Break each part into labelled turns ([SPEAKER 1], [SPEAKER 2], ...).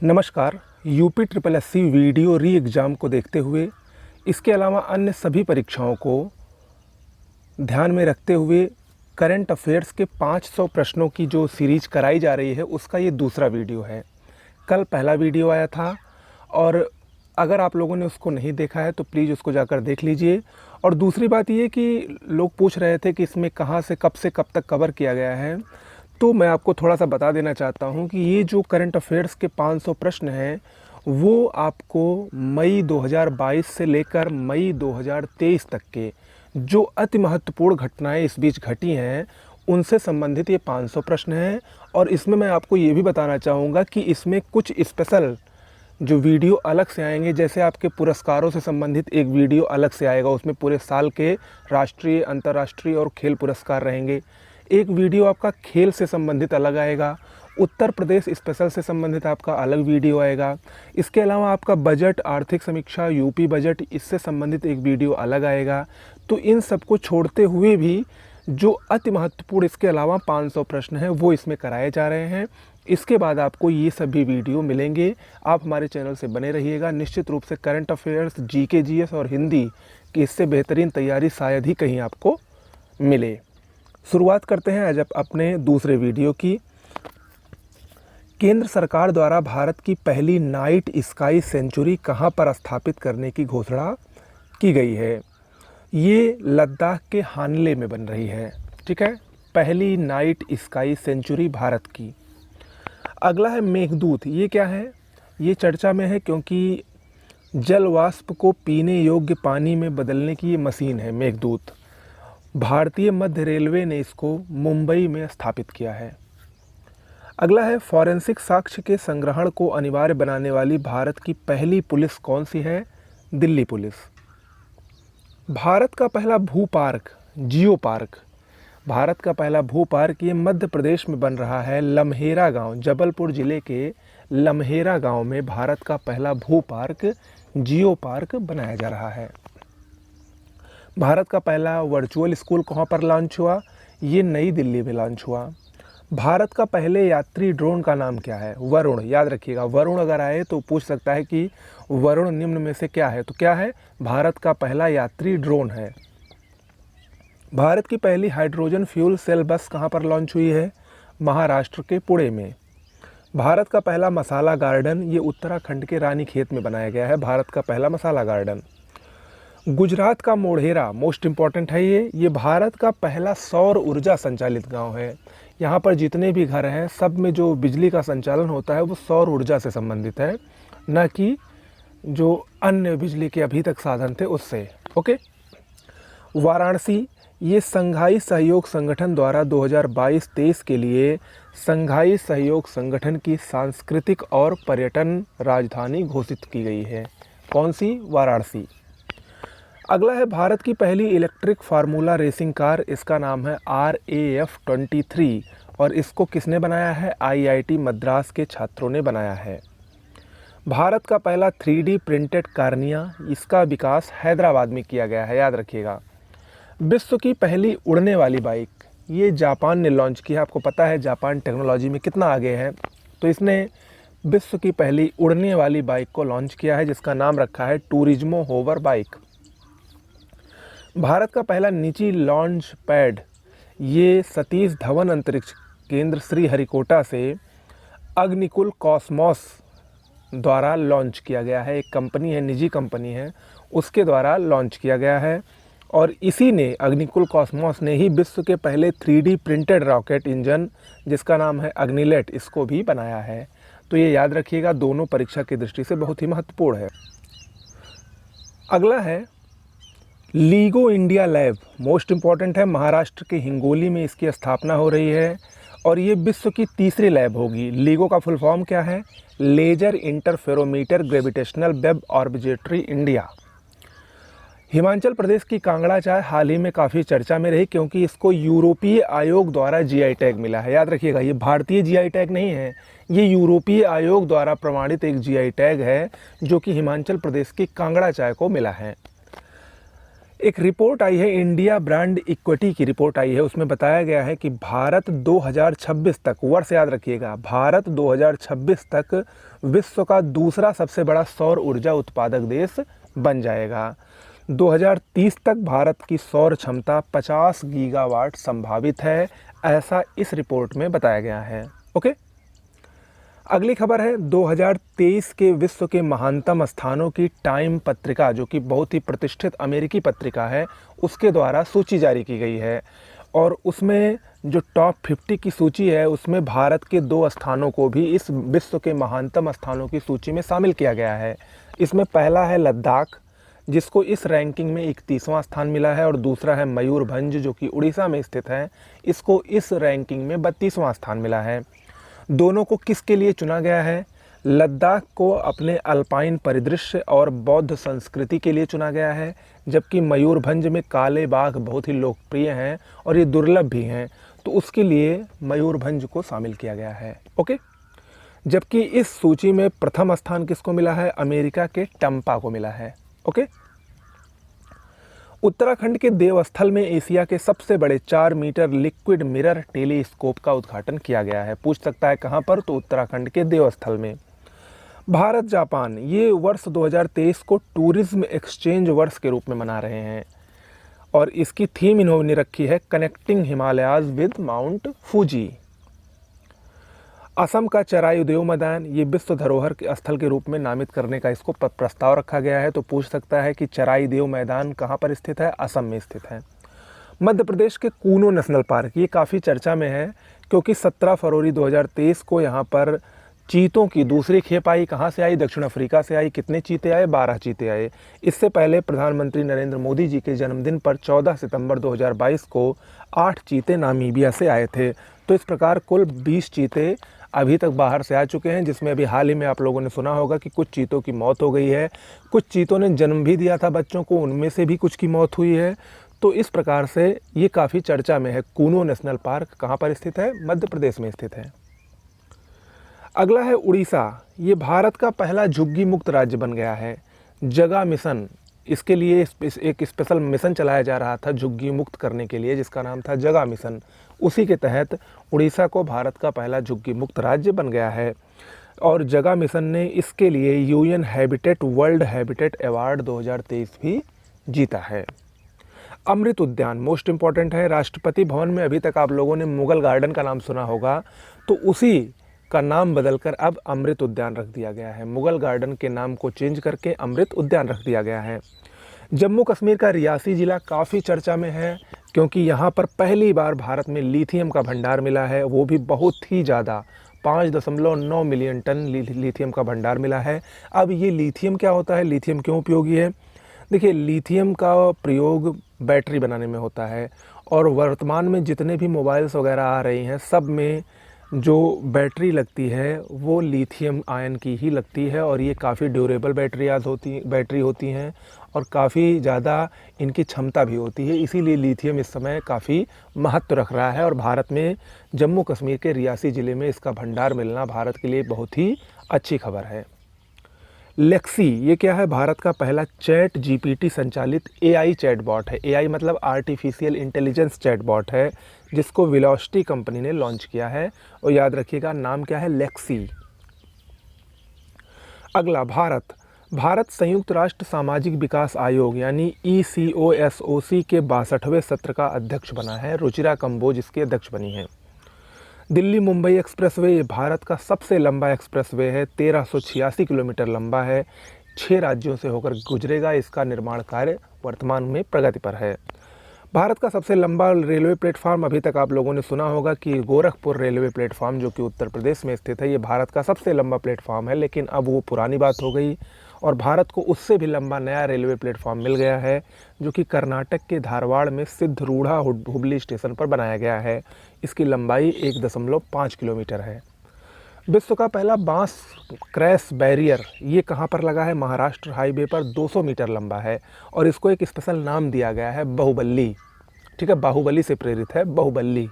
[SPEAKER 1] नमस्कार। UP triple SC video री exam को देखते हुए इसके अलावा अन्य सभी परीक्षाओं को ध्यान में रखते हुए करंट अफेयर्स के 500 प्रश्नों की जो सीरीज कराई जा रही है उसका ये दूसरा वीडियो है। कल पहला वीडियो आया था और अगर आप लोगों ने उसको नहीं देखा है तो प्लीज़ उसको जाकर देख लीजिए। और दूसरी बात ये कि लोग पूछ रहे थे कि इसमें कहाँ से कब तक कवर किया गया है, तो मैं आपको थोड़ा सा बता देना चाहता हूँ कि ये जो करंट अफेयर्स के 500 प्रश्न हैं वो आपको मई 2022 से लेकर मई 2023 तक के जो अति महत्वपूर्ण घटनाएं इस बीच घटी हैं उनसे संबंधित ये 500 प्रश्न हैं। और इसमें मैं आपको ये भी बताना चाहूँगा कि इसमें कुछ स्पेशल जो वीडियो अलग से आएंगे, जैसे आपके पुरस्कारों से संबंधित एक वीडियो अलग से आएगा, उसमें पूरे साल के राष्ट्रीय, अंतर्राष्ट्रीय और खेल पुरस्कार रहेंगे। एक वीडियो आपका खेल से संबंधित अलग आएगा, उत्तर प्रदेश स्पेशल से संबंधित आपका अलग वीडियो आएगा। इसके अलावा आपका बजट, आर्थिक समीक्षा, यूपी बजट, इससे संबंधित एक वीडियो अलग आएगा। तो इन सबको छोड़ते हुए भी जो अति महत्वपूर्ण इसके अलावा 500 प्रश्न हैं वो इसमें कराए जा रहे हैं। इसके बाद आपको ये सभी वीडियो मिलेंगे। आप हमारे चैनल से बने रहिएगा। निश्चित रूप से करंट अफेयर्स, जीके, जीएस और हिंदी की इससे बेहतरीन तैयारी शायद ही कहीं आपको मिले। शुरुआत करते हैं आज अपने दूसरे वीडियो की। केंद्र सरकार द्वारा भारत की पहली नाइट स्काई सेंचुरी कहां पर स्थापित करने की घोषणा की गई है? ये लद्दाख के हानले में बन रही है। ठीक है, पहली नाइट स्काई सेंचुरी भारत की। अगला है मेघदूत। ये क्या है? ये चर्चा में है क्योंकि जल वाष्प को पीने योग्य पानी में बदलने की ये मशीन है मेघदूत। भारतीय मध्य रेलवे ने इसको मुंबई में स्थापित किया है। अगला है फॉरेंसिक साक्ष्य के संग्रहण को अनिवार्य बनाने वाली भारत की पहली पुलिस कौन सी है? दिल्ली पुलिस। भारत का पहला भू पार्क, जियो पार्क, भारत का पहला भू पार्क ये मध्य प्रदेश में बन रहा है। लम्हेरा गांव, जबलपुर जिले के लम्हेरा गांव में भारत का पहला भू पार्क, जियो पार्क बनाया जा रहा है। भारत का पहला वर्चुअल स्कूल कहाँ पर लॉन्च हुआ? ये नई दिल्ली में लॉन्च हुआ। भारत का पहले यात्री ड्रोन का नाम क्या है? वरुण। याद रखिएगा, वरुण अगर आए तो पूछ सकता है कि वरुण निम्न में से क्या है, तो क्या है? भारत का पहला यात्री ड्रोन है। भारत की पहली हाइड्रोजन फ्यूल सेल बस कहाँ पर लॉन्च हुई है? महाराष्ट्र के पुणे में। भारत का पहला मसाला गार्डन ये उत्तराखंड के रानीखेत में बनाया गया है। भारत का पहला मसाला गार्डन। गुजरात का मोढेरा, मोस्ट इम्पॉर्टेंट है ये भारत का पहला सौर ऊर्जा संचालित गांव है। यहाँ पर जितने भी घर हैं सब में जो बिजली का संचालन होता है वो सौर ऊर्जा से संबंधित है, न कि जो अन्य बिजली के अभी तक साधन थे उससे। ओके। वाराणसी ये संघाई सहयोग संगठन द्वारा 2022-23 के लिए संघाई सहयोग संगठन की सांस्कृतिक और पर्यटन राजधानी घोषित की गई है। कौन सी? वाराणसी। अगला है भारत की पहली इलेक्ट्रिक फार्मूला रेसिंग कार, इसका नाम है RAF23 और इसको किसने बनाया है? IIT मद्रास के छात्रों ने बनाया है। भारत का पहला 3D प्रिंटेड कार्निया, इसका विकास हैदराबाद में किया गया है। याद रखिएगा। विश्व की पहली उड़ने वाली बाइक ये जापान ने लॉन्च की है। आपको पता है जापान टेक्नोलॉजी में कितना आगे है, तो इसने विश्व की पहली उड़ने वाली बाइक को लॉन्च किया है जिसका नाम रखा है टूरिज्मो होवर बाइक। भारत का पहला निजी लॉन्च पैड ये सतीश धवन अंतरिक्ष केंद्र श्रीहरिकोटा से अग्निकुल कॉस्मोस द्वारा लॉन्च किया गया है। एक कंपनी है, निजी कंपनी है, उसके द्वारा लॉन्च किया गया है। और इसी ने, अग्निकुल कॉस्मोस ने ही विश्व के पहले 3D प्रिंटेड रॉकेट इंजन जिसका नाम है अग्निलेट, इसको भी बनाया है। तो ये याद रखिएगा, दोनों परीक्षा की दृष्टि से बहुत ही महत्वपूर्ण है। अगला है LIGO India lab, most important है। महाराष्ट्र के हिंगोली में इसकी स्थापना हो रही है और ये विश्व की तीसरी लैब होगी। लीगो का फुल फॉर्म क्या है? लेजर इंटरफेरोमीटर ग्रेविटेशनल वेब ऑर्बिटरी इंडिया। हिमाचल प्रदेश की कांगड़ा चाय हाल ही में काफ़ी चर्चा में रही क्योंकि इसको यूरोपीय आयोग द्वारा GI टैग मिला है। याद रखिएगा, ये भारतीय GI टैग नहीं है, ये यूरोपीय आयोग द्वारा प्रमाणित एक GI टैग है जो कि हिमाचल प्रदेश की कांगड़ा चाय को मिला है। एक रिपोर्ट आई है, इंडिया ब्रांड इक्विटी की रिपोर्ट आई है, उसमें बताया गया है कि भारत 2026 तक, वर्ष याद रखिएगा, भारत 2026 तक विश्व का दूसरा सबसे बड़ा सौर ऊर्जा उत्पादक देश बन जाएगा। 2030 तक भारत की सौर क्षमता 50 गीगावाट संभावित है, ऐसा इस रिपोर्ट में बताया गया है। ओके, अगली खबर है 2023 के विश्व के महानतम स्थानों की टाइम पत्रिका, जो कि बहुत ही प्रतिष्ठित अमेरिकी पत्रिका है, उसके द्वारा सूची जारी की गई है। और उसमें जो टॉप 50 की सूची है, उसमें भारत के 2 स्थानों को भी इस विश्व के महानतम स्थानों की सूची में शामिल किया गया है। इसमें पहला है लद्दाख, जिसको इस रैंकिंग में 31वां स्थान मिला है, और दूसरा है मयूरभंज, जो कि उड़ीसा में स्थित है, इसको इस रैंकिंग में 32वां स्थान मिला है। दोनों को किसके लिए चुना गया है? लद्दाख को अपने अल्पाइन परिदृश्य और बौद्ध संस्कृति के लिए चुना गया है, जबकि मयूरभंज में काले बाघ बहुत ही लोकप्रिय हैं और ये दुर्लभ भी हैं, तो उसके लिए मयूरभंज को शामिल किया गया है। ओके, जबकि इस सूची में प्रथम स्थान किसको मिला है? अमेरिका के टम्पा को मिला है। ओके, उत्तराखंड के देवस्थल में एशिया के सबसे बड़े 4 मीटर लिक्विड मिरर टेलीस्कोप का उद्घाटन किया गया है। पूछ सकता है कहाँ पर? तो उत्तराखंड के देवस्थल में। भारत जापान ये वर्ष 2023 को टूरिज्म एक्सचेंज वर्ष के रूप में मना रहे हैं, और इसकी थीम इन्होंने रखी है connecting Himalayas with mount Fuji. Assam का चराई देव मैदान ये विश्व धरोहर के स्थल के रूप में नामित करने का इसको प्रस्ताव रखा गया है। तो पूछ सकता है कि चराई देव मैदान कहाँ पर स्थित है? असम में स्थित है। मध्य प्रदेश के कूनो नेशनल पार्क ये काफ़ी चर्चा में है, क्योंकि 17 फरवरी 2023 को यहाँ पर चीतों की दूसरी खेप आई। कहाँ से आई? दक्षिण अफ्रीका से आई। कितने चीते आए? 12 चीते आए। इससे पहले प्रधानमंत्री नरेंद्र मोदी जी के जन्मदिन पर 14 सितंबर 2022 को 8 चीते नामीबिया से आए थे। तो इस प्रकार कुल 20 चीते अभी तक बाहर से आ चुके हैं, जिसमें अभी हाल ही में आप लोगों ने सुना होगा कि कुछ चीतों की मौत हो गई है, कुछ चीतों ने जन्म भी दिया था बच्चों को, उनमें से भी कुछ की मौत हुई है। तो इस प्रकार से ये काफ़ी चर्चा में है। कूनो नेशनल पार्क कहाँ पर स्थित है? मध्य प्रदेश में स्थित है। अगला है उड़ीसा। ये भारत का पहला झुग्गी मुक्त राज्य बन गया है। जगा मिशन, इसके लिए एक स्पेशल मिशन चलाया जा रहा था झुग्गी मुक्त करने के लिए, जिसका नाम था जगा मिशन। उसी के तहत उड़ीसा को भारत का पहला झुग्गी मुक्त राज्य बन गया है, और जगा मिशन ने इसके लिए UN habitat world habitat award 2023 भी जीता है। अमृत उद्यान मोस्ट इम्पॉर्टेंट है। राष्ट्रपति भवन में अभी तक आप लोगों ने मुगल गार्डन का नाम सुना होगा, तो उसी का नाम बदलकर अब अमृत उद्यान रख दिया गया है। मुगल गार्डन के नाम को चेंज करके अमृत उद्यान रख दिया गया है। जम्मू कश्मीर का रियासी ज़िला काफ़ी चर्चा में है, क्योंकि यहाँ पर पहली बार भारत में लिथियम का भंडार मिला है, वो भी बहुत ही ज़्यादा 5.9 मिलियन टन लिथियम का भंडार मिला है। अब ये लिथियम क्या होता है? लिथियम क्यों उपयोगी है? देखिए, लिथियम का प्रयोग बैटरी बनाने में होता है, और वर्तमान में जितने भी मोबाइल्स वगैरह आ रही हैं, सब में जो बैटरी लगती है वो लिथियम आयन की ही लगती है, और ये काफ़ी ड्यूरेबल बैटरी होती हैं, और काफ़ी ज़्यादा इनकी क्षमता भी होती है। इसीलिए लिथियम इस समय काफ़ी महत्व रख रहा है, और भारत में जम्मू कश्मीर के रियासी ज़िले में इसका भंडार मिलना भारत के लिए बहुत ही अच्छी खबर है। लेक्सी ये क्या है? भारत का पहला चैट जीपीटी संचालित एआई चैटबॉट है। एआई मतलब आर्टिफिशियल इंटेलिजेंस चैटबॉट है, जिसको वेलोसिटी कंपनी ने लॉन्च किया है, और याद रखिएगा नाम क्या है? लेक्सी। अगला भारत संयुक्त राष्ट्र सामाजिक विकास आयोग यानी ECOSOC के 62वें सत्र का अध्यक्ष बना है। रुचिरा कंबोज इसके अध्यक्ष बनी है। दिल्ली मुंबई एक्सप्रेसवे ये भारत का सबसे लंबा एक्सप्रेसवे है, 1386 किलोमीटर लंबा है, 6 राज्यों से होकर गुजरेगा। इसका निर्माण कार्य वर्तमान में प्रगति पर है। भारत का सबसे लंबा रेलवे प्लेटफार्म, अभी तक आप लोगों ने सुना होगा कि गोरखपुर रेलवे प्लेटफार्म जो कि उत्तर प्रदेश में स्थित है, ये भारत का सबसे लंबा प्लेटफार्म है, लेकिन अब वो पुरानी बात हो गई, और भारत को उससे भी लंबा नया रेलवे प्लेटफार्म मिल गया है, जो कि कर्नाटक के धारवाड़ में सिद्धरूढ़ा हुबली स्टेशन पर बनाया गया है। इसकी लंबाई 1.5 किलोमीटर है। विश्व का पहला बांस क्रैश बैरियर ये कहाँ पर लगा है? महाराष्ट्र हाईवे पर, 200 मीटर लंबा है, और इसको एक स्पेशल नाम दिया गया है बाहुबली। ठीक है, बाहुबली से प्रेरित है, बाहुबली।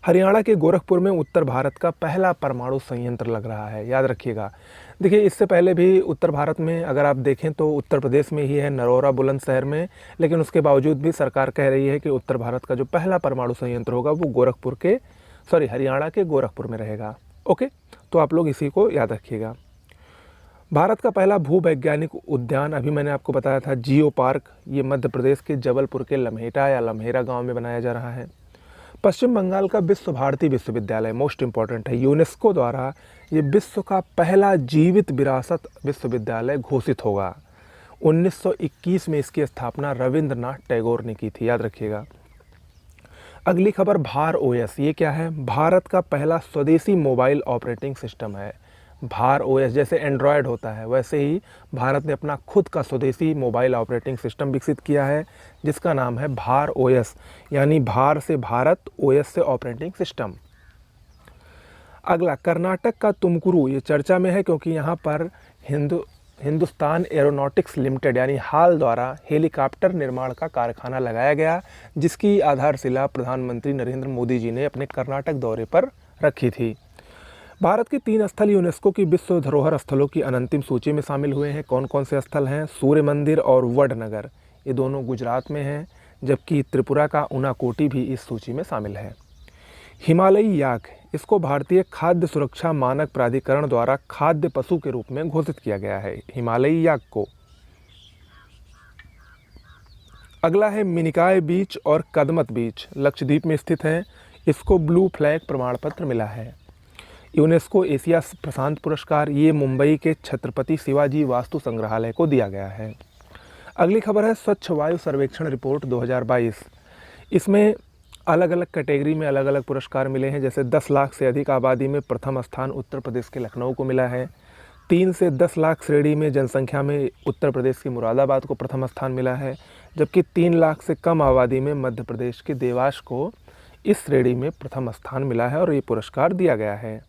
[SPEAKER 1] हरियाणा के गोरखपुर में उत्तर भारत का पहला परमाणु संयंत्र लग रहा है, याद रखिएगा। देखिए, इससे पहले भी उत्तर भारत में अगर आप देखें तो उत्तर प्रदेश में ही है, नरोरा बुलंदशहर में, लेकिन उसके बावजूद भी सरकार कह रही है कि उत्तर भारत का जो पहला परमाणु संयंत्र होगा वो हरियाणा के गोरखपुर में रहेगा। ओके, तो आप लोग इसी को याद रखिएगा। भारत का पहला भूवैज्ञानिक उद्यान, अभी मैंने आपको बताया था, जियो पार्क, ये मध्य प्रदेश के जबलपुर के लम्हेटा या लम्हेरा गांव में बनाया जा रहा है। पश्चिम बंगाल का विश्व भारती विश्वविद्यालय, मोस्ट इम्पॉर्टेंट है, यूनेस्को द्वारा ये विश्व का पहला जीवित विरासत विश्वविद्यालय घोषित होगा। 1921 में इसकी स्थापना रविंद्रनाथ टैगोर ने की थी, याद रखिएगा। अगली खबर, भार ओएस, ये क्या है? भारत का पहला स्वदेशी मोबाइल ऑपरेटिंग सिस्टम है। भार ओएस, जैसे एंड्रॉयड होता है वैसे ही भारत ने अपना खुद का स्वदेशी मोबाइल ऑपरेटिंग सिस्टम विकसित किया है, जिसका नाम है भार ओएस, यानी भार से भारत, ओएस से ऑपरेटिंग सिस्टम। अगला, कर्नाटक का तुमकुरू, ये चर्चा में है क्योंकि यहाँ पर हिंदुस्तान एरोनॉटिक्स लिमिटेड यानी हाल द्वारा हेलीकॉप्टर निर्माण का कारखाना लगाया गया, जिसकी आधारशिला प्रधानमंत्री नरेंद्र मोदी जी ने अपने कर्नाटक दौरे पर रखी थी। भारत के 3 स्थल यूनेस्को की विश्व धरोहर स्थलों की अनंतिम सूची में शामिल हुए हैं। कौन कौन से स्थल हैं? सूर्य मंदिर और वडनगर, ये दोनों गुजरात में हैं, जबकि त्रिपुरा का उनाकोटी भी इस सूची में शामिल है। हिमालयी याक, इसको भारतीय खाद्य सुरक्षा मानक प्राधिकरण द्वारा खाद्य पशु के रूप में घोषित किया गया है, हिमालयी याक को। अगला है मिनिकॉय बीच और कदमत बीच, लक्षद्वीप में स्थित है, इसको ब्लू फ्लैग प्रमाण पत्र मिला है। यूनेस्को एशिया प्रशांत पुरस्कार, ये मुंबई के छत्रपति शिवाजी वास्तु संग्रहालय को दिया गया है। अगली खबर है स्वच्छ वायु सर्वेक्षण रिपोर्ट 2022। इसमें अलग अलग कैटेगरी में अलग अलग पुरस्कार मिले हैं, जैसे 10 लाख से अधिक आबादी में प्रथम स्थान उत्तर प्रदेश के लखनऊ को मिला है। 3 से 10 लाख श्रेणी में जनसंख्या में उत्तर प्रदेश के मुरादाबाद को प्रथम स्थान मिला है, जबकि 3 लाख से कम आबादी में मध्य प्रदेश के देवास को इस श्रेणी में प्रथम स्थान मिला है और ये पुरस्कार दिया गया है।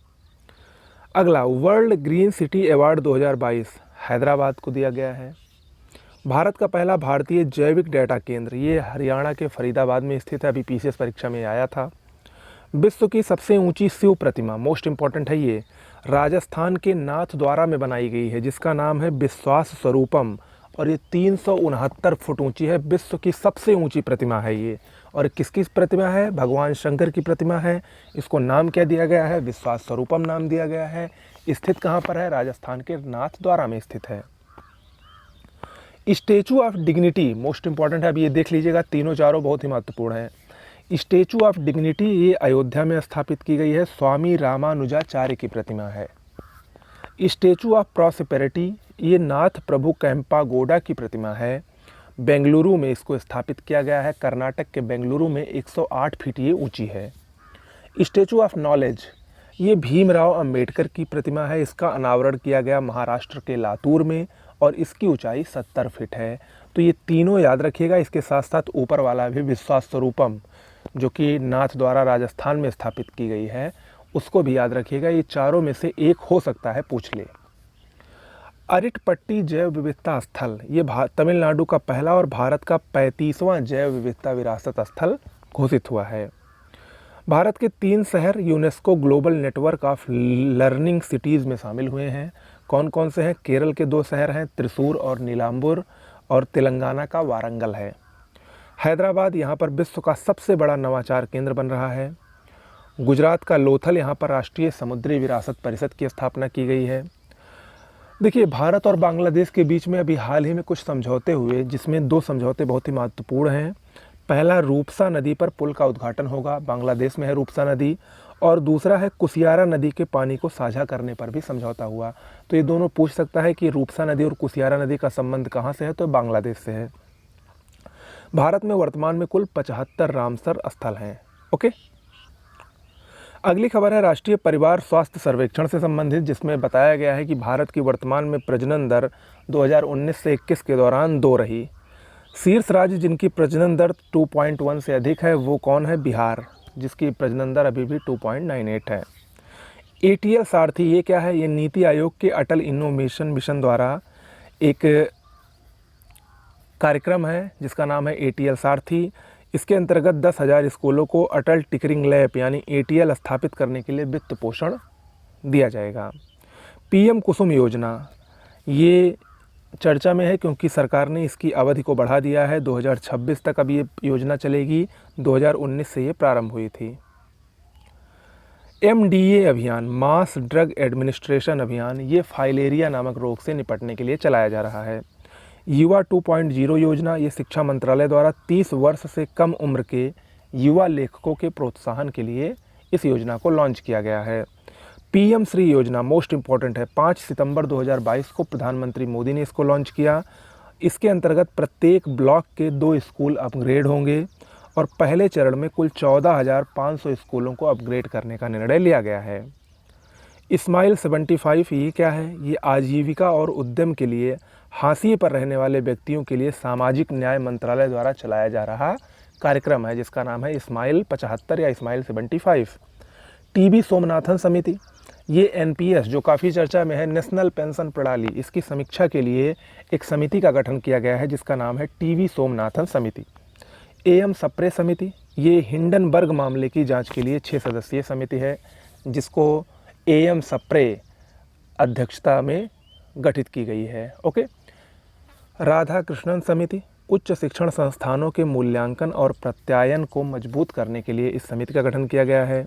[SPEAKER 1] अगला, world green city award 2022 Hyderabad को दिया गया है। भारत का पहला भारतीय जैविक डेटा केंद्र, ये हरियाणा के फरीदाबाद में स्थित है, अभी पीसीएस परीक्षा में आया था। विश्व की सबसे ऊंची शिव प्रतिमा, मोस्ट इम्पॉर्टेंट है ये, राजस्थान के नाथद्वारा में बनाई गई है, जिसका नाम है विश्वास स्वरूपम, और ये 369 फुट ऊंची है। विश्व की सबसे ऊंची प्रतिमा है ये। और किसकी प्रतिमा है? भगवान शंकर की प्रतिमा है। इसको नाम क्या दिया गया है? विश्वास स्वरूपम नाम दिया गया है। स्थित कहाँ पर है? राजस्थान के नाथद्वारा में स्थित है। Statue of dignity, most important है, अभी ये देख लीजिएगा, तीनों चारों बहुत ही महत्वपूर्ण है। स्टैचू ऑफ डिग्निटी ये अयोध्या में स्थापित की गई है, स्वामी रामानुजाचार्य की प्रतिमा है। स्टैचू ऑफ प्रॉस्पेरिटी, ये नाथ प्रभु कैंपागोडा की प्रतिमा है, बेंगलुरु में इसको स्थापित किया गया है, कर्नाटक के बेंगलुरु में 108 फीट ये ऊंची है। स्टैचू ऑफ नॉलेज, ये भीमराव अंबेडकर की प्रतिमा है, इसका अनावरण किया गया महाराष्ट्र के लातूर में और इसकी ऊंचाई 70 फीट है। तो ये तीनों याद रखिएगा। इसके साथ साथ ऊपर वाला भी विश्वास स्वरूपम, जो कि नाथ द्वारा राजस्थान में स्थापित की गई है, उसको भी याद रखिएगा। ये चारों में से एक हो सकता है, पूछ ले। अरिटपट्टी जैव विविधता स्थल, ये तमिलनाडु का पहला और भारत का 35वां जैव विविधता विरासत स्थल घोषित हुआ है। भारत के 3 शहर UNESCO global network of learning cities में शामिल हुए हैं। कौन कौन से हैं? केरल के 2 शहर हैं, त्रिशूर और नीलांबुर, और तेलंगाना का वारंगल है। हैदराबाद यहाँ पर विश्व का सबसे बड़ा नवाचार केंद्र बन रहा है। गुजरात का लोथल, यहाँ पर राष्ट्रीय समुद्री विरासत परिषद की स्थापना की गई है। देखिए, भारत और बांग्लादेश के बीच में अभी हाल ही में कुछ समझौते हुए, जिसमें 2 समझौते बहुत ही महत्वपूर्ण हैं। पहला, रूपसा नदी पर पुल का उद्घाटन होगा, बांग्लादेश में है रूपसा नदी, और दूसरा है कुसियारा नदी के पानी को साझा करने पर भी समझौता हुआ। तो ये दोनों पूछ सकता है कि रूपसा नदी और कुसियारा नदी का संबंध कहाँ से है, तो बांग्लादेश से है। भारत में वर्तमान में कुल 75 रामसर स्थल हैं। ओके, अगली खबर है राष्ट्रीय परिवार स्वास्थ्य सर्वेक्षण से संबंधित, जिसमें बताया गया है कि भारत की वर्तमान में प्रजनन दर 2019 से 21 के दौरान 2 रही। शीर्ष राज्य जिनकी प्रजनन दर 2.1 से अधिक है वो कौन है? बिहार, जिसकी प्रजनन दर अभी भी 2.98 है। ATL सारथी, ये क्या है? ये नीति आयोग के अटल इनोवेशन मिशन द्वारा एक कार्यक्रम है जिसका नाम है ATL सारथी। इसके अंतर्गत 10,000 स्कूलों को अटल टिकरिंग लैब यानी ATL स्थापित करने के लिए वित्त पोषण दिया जाएगा। PM कुसुम योजना ये चर्चा में है क्योंकि सरकार ने इसकी अवधि को बढ़ा दिया है। 2026 तक अब ये योजना चलेगी, 2019 से ये प्रारंभ हुई थी। MDA अभियान, मास ड्रग एडमिनिस्ट्रेशन अभियान, ये फाइलेरिया नामक रोग से निपटने के लिए चलाया जा रहा है। युवा 2.0 योजना, ये शिक्षा मंत्रालय द्वारा 30 वर्ष से कम उम्र के युवा लेखकों के प्रोत्साहन के लिए इस योजना को लॉन्च किया गया है। PM श्री योजना मोस्ट इम्पॉर्टेंट है। 5 सितंबर 2022 को प्रधानमंत्री मोदी ने इसको लॉन्च किया। इसके अंतर्गत प्रत्येक ब्लॉक के 2 स्कूल अपग्रेड होंगे और पहले चरण में कुल 14,500 स्कूलों को अपग्रेड करने का निर्णय लिया गया है। स्माइल 75 ये क्या है? ये आजीविका और उद्यम के लिए हाशिए पर रहने वाले व्यक्तियों के लिए सामाजिक न्याय मंत्रालय द्वारा चलाया जा रहा कार्यक्रम है, जिसका नाम है स्माइल 75 या स्माइल 75। TB सोमनाथन समिति, ये NPS जो काफ़ी चर्चा में है, नेशनल पेंशन प्रणाली, इसकी समीक्षा के लिए एक समिति का गठन किया गया है जिसका नाम है TB सोमनाथन समिति। AM सप्रे समिति, ये हिंडनबर्ग मामले की जांच के लिए 6 सदस्यीय समिति है जिसको AM सप्रे अध्यक्षता में गठित की गई है। ओके। राधाकृष्णन समिति, उच्च शिक्षण संस्थानों के मूल्यांकन और प्रत्यायन को मजबूत करने के लिए इस समिति का गठन किया गया है।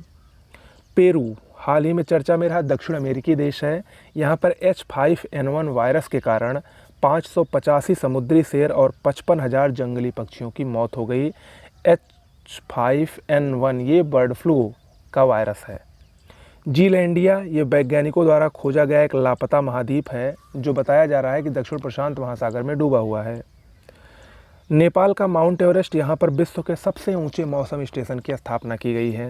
[SPEAKER 1] पेरू हाल ही में चर्चा में रहा, दक्षिण अमेरिकी देश है। यहाँ पर H5N1 वायरस के कारण 585 समुद्री शेर और 55,000 जंगली पक्षियों की मौत हो गई। H5N1 ये बर्ड फ्लू का वायरस है। जीलैंडिया, ये वैज्ञानिकों द्वारा खोजा गया एक लापता महाद्वीप है जो बताया जा रहा है कि दक्षिण प्रशांत महासागर में डूबा हुआ है। नेपाल का माउंट एवरेस्ट, यहाँ पर विश्व के सबसे ऊंचे मौसम स्टेशन की स्थापना की गई है।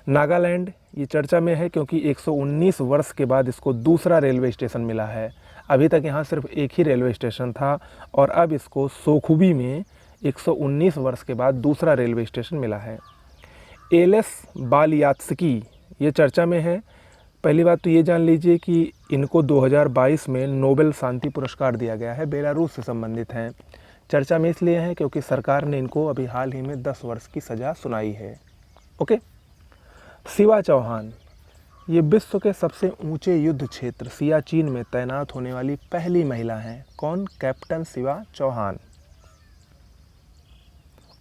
[SPEAKER 1] नागालैंड, ये चर्चा में है क्योंकि 119 वर्ष के बाद इसको दूसरा रेलवे स्टेशन मिला है। अभी तक यहाँ सिर्फ एक ही रेलवे स्टेशन था और अब इसको सोखुबी में 119 वर्ष के बाद दूसरा रेलवे स्टेशन मिला है। एलेस बालियात्स्की, ये चर्चा में है। पहली बात तो ये जान लीजिए कि इनको 2022 में नोबेल शांति पुरस्कार दिया गया है, बेलारूस से संबंधित हैं। चर्चा में इसलिए हैं क्योंकि सरकार ने इनको अभी हाल ही में 10 वर्ष की सज़ा सुनाई है। ओके। शिवा चौहान, ये विश्व के सबसे ऊंचे युद्ध क्षेत्र सियाचिन में तैनात होने वाली पहली महिला हैं। कौन? कैप्टन शिवा चौहान।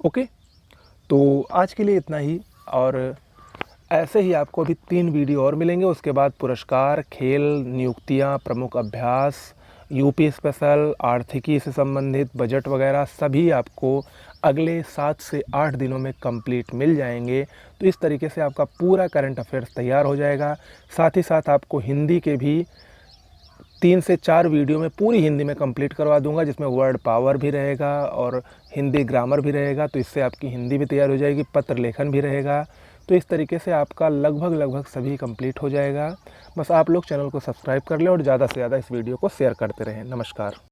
[SPEAKER 1] ओके, तो आज के लिए इतना ही और ऐसे ही आपको अभी 3 वीडियो और मिलेंगे। उसके बाद पुरस्कार, खेल, नियुक्तियां, प्रमुख अभ्यास, यूपी स्पेशल, आर्थिकी से संबंधित बजट वगैरह सभी आपको अगले 7 से 8 दिनों में कंप्लीट मिल जाएंगे। तो इस तरीके से आपका पूरा करंट अफेयर्स तैयार हो जाएगा। साथ ही साथ आपको हिंदी के भी 3 से 4 वीडियो में पूरी हिंदी में कंप्लीट करवा दूंगा, जिसमें वर्ड पावर भी रहेगा और हिंदी ग्रामर भी रहेगा। तो इससे आपकी हिंदी भी तैयार हो जाएगी, पत्र लेखन भी रहेगा। तो इस तरीके से आपका लगभग सभी कंप्लीट हो जाएगा। बस आप लोग चैनल को सब्सक्राइब कर लें और ज़्यादा से ज़्यादा इस वीडियो को शेयर करते रहें। नमस्कार।